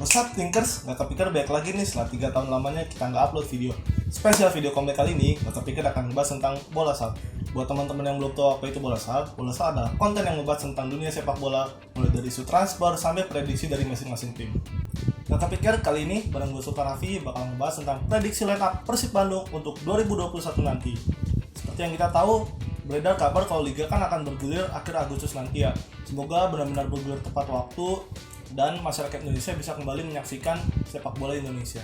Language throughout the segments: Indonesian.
Ustadz Thinkers, gak kepikir baik lagi nih setelah 3 tahun lamanya kita nggak upload video. Spesial video comeback kali ini, gak kepikir akan membahas tentang bola salju. Buat teman-teman yang belum tahu apa itu bola salju adalah konten yang membahas tentang dunia sepak bola, mulai dari isu transfer sampai prediksi dari masing-masing tim. Gak kepikir kali ini, bareng gue Sultan Raffi bakal membahas tentang prediksi line up Persib Bandung untuk 2021 nanti. Seperti yang kita tahu, beredar kabar kalau Liga kan akan bergulir akhir Agustus nanti ya. Semoga benar-benar bergulir tepat waktu dan masyarakat Indonesia bisa kembali menyaksikan sepak bola Indonesia.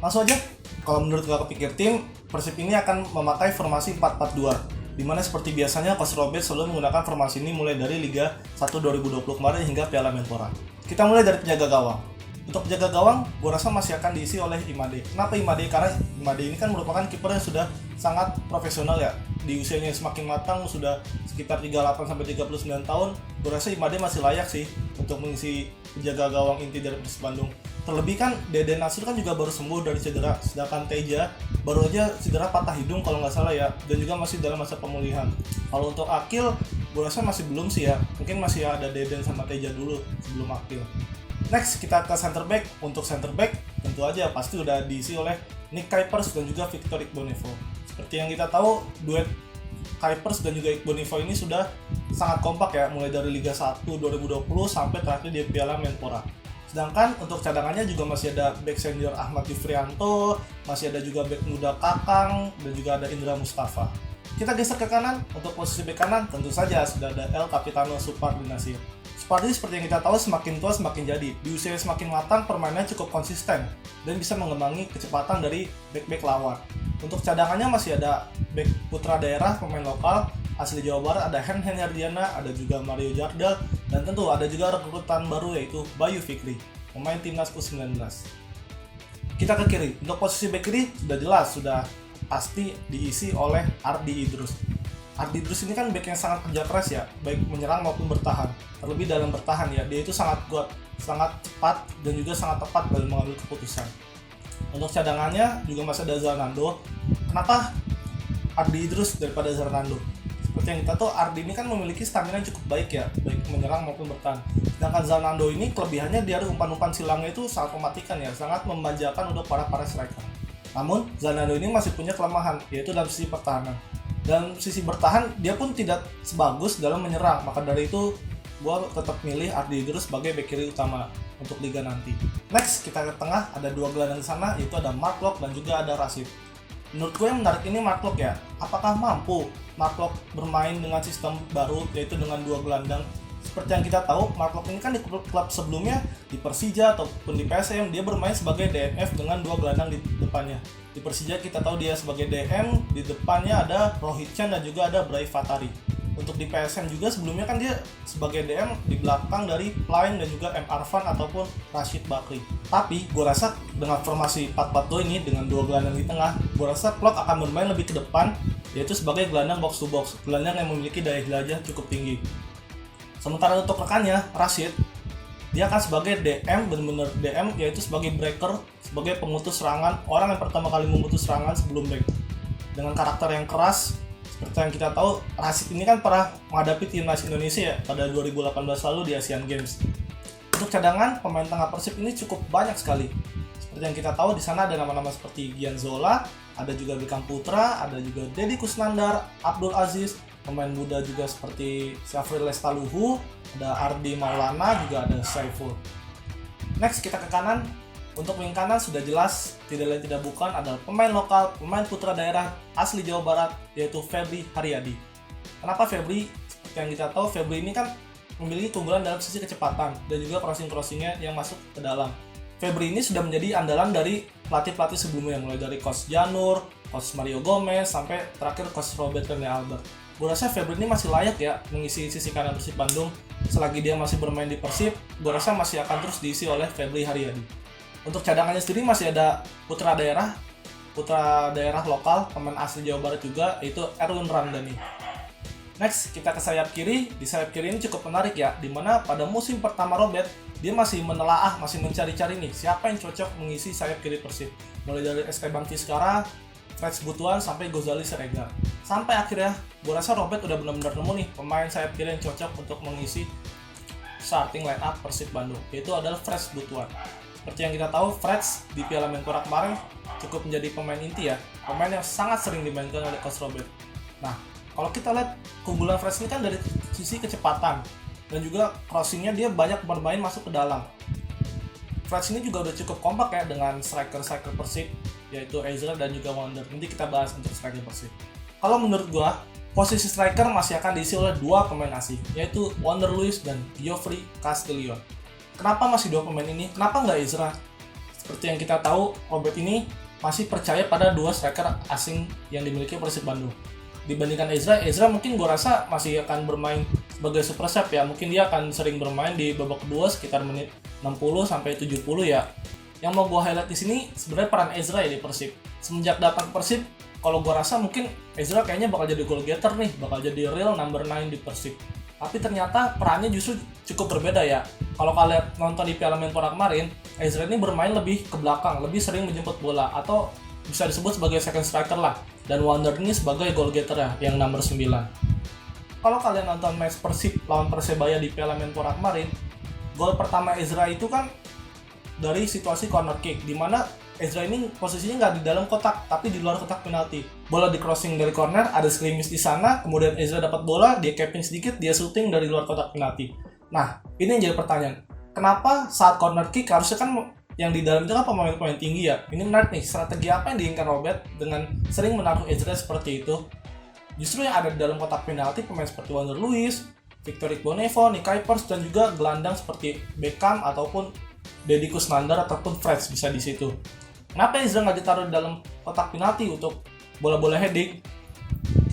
Langsung aja, kalau menurut gak kepikir tim, Persib ini akan memakai formasi 4-4-2, dimana seperti biasanya Coach Robert selalu menggunakan formasi ini mulai dari Liga 1 2020 kemarin hingga Piala Menpora. Kita mulai dari penjaga gawang. Untuk penjaga gawang, gue rasa masih akan diisi oleh Imade. Kenapa Imade? Karena Imade ini kan merupakan kiper yang sudah sangat profesional ya. Di usianya semakin matang, sudah sekitar 38-39 tahun, gue rasa Imade masih layak sih untuk mengisi penjaga gawang inti dari Persib Bandung. Terlebih kan Deden Nasir kan juga baru sembuh dari cedera, sedangkan Teja baru aja cedera patah hidung kalau nggak salah ya, dan juga masih dalam masa pemulihan. Kalau untuk Akil, gue rasa masih belum sih ya, mungkin masih ada Deden sama Teja dulu sebelum Akil. Next kita ke center back. Untuk center back tentu aja pasti udah diisi oleh Nick Kuipers dan juga Victor Igbonivo. Seperti yang kita tahu, duet Kuipers dan juga Igbonivo ini sudah sangat kompak ya, mulai dari Liga 1 2020 sampai terakhir di Piala Menpora. Sedangkan untuk cadangannya juga masih ada back senior Ahmad Yufrianto, masih ada juga back muda Kakang, dan juga ada Indra Mustafa. Kita geser ke kanan. Untuk posisi back kanan tentu saja sudah ada El Capitano Supardi Nasir. Supardi seperti yang kita tahu semakin tua semakin jadi. Di usia semakin matang, permainannya cukup konsisten dan bisa mengembangi kecepatan dari back-back lawan. Untuk cadangannya masih ada back putra daerah pemain lokal asli Jawa Barat, ada Hen Herdiana, ada juga Mario Jardel, dan tentu ada juga rekrutan baru yaitu Bayu Fikri, pemain timnas U19. Kita ke kiri. Untuk posisi back kiri sudah jelas, sudah pasti diisi oleh Ardi Idrus. Ardi Idrus ini kan back yang sangat kerja keras ya, baik menyerang maupun bertahan. Terlebih dalam bertahan ya, dia itu sangat kuat, sangat cepat, dan juga sangat tepat dalam mengambil keputusan. Untuk cadangannya juga masih ada Zalnando. Kenapa Ardi Idrus daripada Zalnando? Seperti yang kita tahu, Ardi ini kan memiliki stamina yang cukup baik ya, baik menyerang maupun bertahan. Sedangkan Zalnando ini kelebihannya dia umpan-umpan silangnya itu sangat mematikan ya, sangat memanjakan untuk para striker. Namun Zalnando ini masih punya kelemahan, yaitu dalam sisi pertahanan. Dan sisi bertahan dia pun tidak sebagus dalam menyerang, maka dari itu gue tetap milih Ardi Idrus sebagai bek kiri utama untuk Liga nanti. Next kita ke tengah, ada dua gelandang di sana, yaitu ada Mark Locke dan juga ada Rashid. Menurut gue yang menarik ini Mark Locke ya. Apakah mampu Mark Locke bermain dengan sistem baru, yaitu dengan dua gelandang? Seperti yang kita tahu, Mark Locke ini kan di klub sebelumnya, di Persija ataupun di PSM, dia bermain sebagai DMF dengan dua gelandang di depannya. Di Persija kita tahu dia sebagai DM, di depannya ada Rohit Chan dan juga ada Brai Fatari. Untuk di PSM juga sebelumnya kan dia sebagai DM di belakang dari Plain dan juga M. Arfan ataupun Rashid Bakri. Tapi gue rasa dengan formasi 4-4-2 ini dengan dua gelandang di tengah, gue rasa Klok akan bermain lebih ke depan, yaitu sebagai gelandang box to box, gelandang yang memiliki daya jelajah cukup tinggi. Sementara untuk rekannya, Rashid, dia akan sebagai DM, benar-benar DM, yaitu sebagai breaker, sebagai pemutus serangan, orang yang pertama kali memutus serangan sebelum back. Dengan karakter yang keras, seperti yang kita tahu, Rashid ini kan pernah menghadapi timnas Indonesia ya, pada 2018 lalu di Asian Games. Untuk cadangan, pemain tengah Persib ini cukup banyak sekali. Seperti yang kita tahu, di sana ada nama-nama seperti Gian Zola, ada juga Bikam Putra, ada juga Deddy Kusnandar, Abdul Aziz, pemain muda juga seperti Syafril Lestaluhu, ada Ardi Maulana, juga ada Saiful. Next kita ke kanan. Untuk wing kanan sudah jelas, tidak lain tidak bukan adalah pemain lokal, pemain putra daerah asli Jawa Barat, yaitu Febri Haryadi. Kenapa Febri? Seperti yang kita tahu, Febri ini kan memiliki keunggulan dalam sisi kecepatan dan juga crossing-crossingnya yang masuk ke dalam. Febri ini sudah menjadi andalan dari pelatih-pelatih sebelumnya, mulai dari Coach Janur, Coach Mario Gomez, sampai terakhir Coach Robert Rene Albert. Gue rasa Febri ini masih layak ya mengisi sisi kanan Persib Bandung. Selagi dia masih bermain di Persib, gue rasa masih akan terus diisi oleh Febri Haryadi. Untuk cadangannya sendiri masih ada putra daerah lokal, pemain asli Jawa Barat juga, yaitu Erwin Ramdhani. Next, kita ke sayap kiri. Di sayap kiri ini cukup menarik ya, dimana pada musim pertama Robert, dia masih menelaah, masih mencari-cari nih siapa yang cocok mengisi sayap kiri Persib. Mulai dari SK Bang Tiskara, Fred Butuan, sampai Gozali Siregar. Sampai akhirnya, gue rasa Robert udah benar-benar nemu nih pemain sayap kiri yang cocok untuk mengisi starting line up Persib Bandung, yaitu adalah Fred Butuan. Seperti yang kita tahu, Freds di Piala Menpora kemarin cukup menjadi pemain inti ya, pemain yang sangat sering dimainkan oleh Coach Robert. Nah, kalau kita lihat keunggulan Freds ini kan dari sisi kecepatan dan juga crossingnya dia banyak bermain masuk ke dalam. Freds ini juga udah cukup kompak ya dengan striker-striker Persib, yaitu Ezra dan juga Wonder. Nanti kita bahas untuk striker Persib. Kalau menurut gua, posisi striker masih akan diisi oleh dua pemain asing, yaitu Wonder Luis dan Geoffrey Castellion. Kenapa masih dua pemain ini? Kenapa nggak Ezra? Seperti yang kita tahu, Robert ini masih percaya pada dua striker asing yang dimiliki Persib Bandung. Dibandingkan Ezra mungkin gue rasa masih akan bermain sebagai super sub ya. Mungkin dia akan sering bermain di babak kedua sekitar menit 60 sampai 70 ya. Yang mau gue highlight di sini sebenarnya peran Ezra ya di Persib. Semenjak datang ke Persib, kalau gue rasa mungkin Ezra kayaknya bakal jadi goal getter nih, bakal jadi real number 9 di Persib. Tapi ternyata perannya justru cukup berbeda ya. Kalau kalian nonton di Piala Menpora kemarin, Ezra ini bermain lebih ke belakang, lebih sering menjemput bola, atau bisa disebut sebagai second striker lah. Dan Wonder ini sebagai goal getter ya, yang nomor 9. Kalau kalian nonton match Persib lawan Persebaya di Piala Menpora kemarin, gol pertama Ezra itu kan dari situasi corner kick, di mana Ezra ini posisinya nggak di dalam kotak, tapi di luar kotak penalti. Bola di crossing dari corner, ada skirmish di sana, kemudian Ezra dapat bola, dia capping sedikit, dia shooting dari luar kotak penalti. Nah, ini yang jadi pertanyaan. Kenapa saat corner kick harusnya kan yang di dalam itu kan pemain-pemain tinggi ya? Ini menarik nih, strategi apa yang diinginkan Robert dengan sering menaruh Ezra seperti itu? Justru yang ada di dalam kotak penalti pemain seperti Wonder Luis, Victor Igbonevo, Nick Kuipers, dan juga gelandang seperti Beckham ataupun Deddy Kusnandar ataupun Freds bisa di situ. Kenapa Ezra nggak ditaruh di dalam kotak penalti untuk bola-bola heading?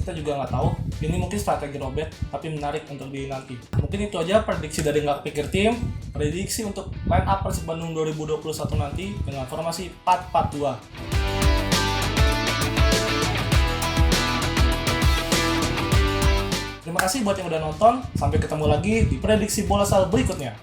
Kita juga nggak tahu. Ini mungkin strategi Robert, tapi menarik untuk dinanti. Mungkin itu aja prediksi dari Nggak Pikir Tim. Prediksi untuk line up Persib Bandung 2021 nanti dengan formasi 4-4-2. Terima kasih buat yang udah nonton. Sampai ketemu lagi di prediksi bola sal berikutnya.